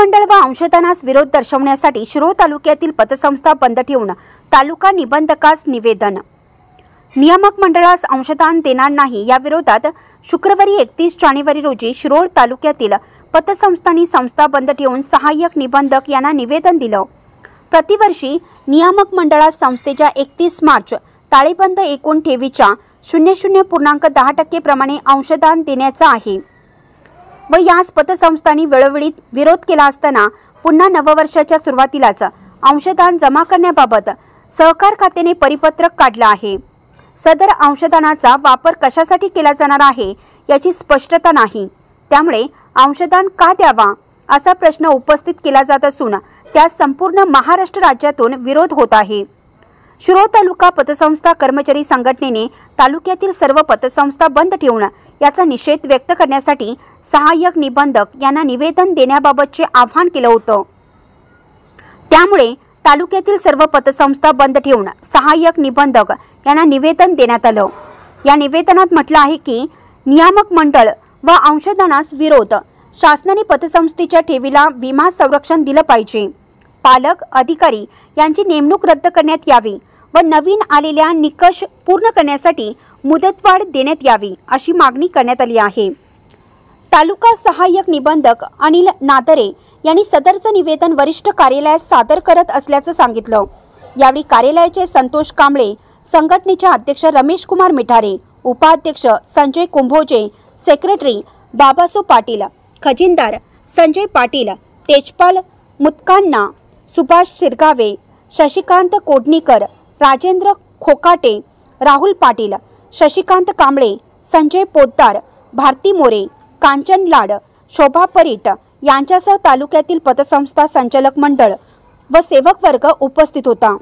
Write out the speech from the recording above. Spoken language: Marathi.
मंडळ व अंशदानास विरोध दर्शवण्यासाठी शिरोळ तालुक्यातील पतसंस्था बंद ठेवून तालुका निबंधकास निवेदन। नियामक मंडळास अंशदान देणार नाही या विरोधात शुक्रवारी 31 जानेवारी रोजी शिरोळ तालुक्यातील पतसंस्थांनी संस्था बंद ठेवून सहाय्यक निबंधक यांना निवेदन दिलं। प्रतिवर्षी नियामक मंडळास संस्थेच्या 31 मार्च ताळेबंद एकूण ठेवीच्या 0.10% प्रमाणे अंशदान देण्याचा आहे व यास पतसंस्थांनी वेळोवेळी विरोध केला असताना पुन्हा नववर्षाच्या सुरुवातीलाच अंशदान जमा करण्याबाबत सहकार खात्याने परिपत्रक काढलं आहे। सदर अंशदानाचा वापर कशासाठी केला जाणार आहे याची स्पष्टता नाही, त्यामुळे अंशदान का द्यावा असा प्रश्न उपस्थित केला जात असून त्यास संपूर्ण महाराष्ट्र राज्यातून विरोध होत आहे। शिरोळ तालुका पतसंस्था कर्मचारी संघटनेने तालुक्यातील सर्व पतसंस्था बंद ठेवून याचा निषेध व्यक्त करण्यासाठी सहाय्यक निबंधक यांना निवेदन देण्याबाबतचे आवाहन केलं होतं। त्यामुळे तालुक्यातील सर्व पतसंस्था बंद ठेवून सहाय्यक निबंधक यांना निवेदन देण्यात आलं। या निवेदनात म्हटलं आहे की नियामक मंडळ व अंशदानास विरोध, शासनाने पतसंस्थेच्या ठेवीला विमा संरक्षण दिलं पाहिजे, पालक अधिकारी यांची नेमणूक रद्द करण्यात यावी व नवीन आलेल्या निकष पूर्ण करण्यासाठी मुदतवाढ देण्यात यावी अशी मागणी करण्यात आली आहे। तालुका सहाय्यक निबंधक अनिल नादरे यांनी सदरचं निवेदन वरिष्ठ कार्यालयात सादर करत असल्याचं सांगितलं। यावेळी कार्यालयाचे संतोष कांबळे, संघटनेचे अध्यक्ष रमेश कुमार मिठारे, उपाध्यक्ष संजय कुंभोजे, सेक्रेटरी बाबासो पाटील, खजिनदार संजय पाटील, तेजपाल मुतकान्ना, सुभाष शिरगावे, शशिकांत कोडणीकर, राजेंद्र खोकाटे, राहुल पाटील, शशिकांत कांबळे, संजय पोद्दार, भारती मोरे, कांचन लाड, शोभा परीट यांच्यासह तालुक्यातील पतसंस्था संचालक मंडळ व सेवक वर्ग उपस्थित होता।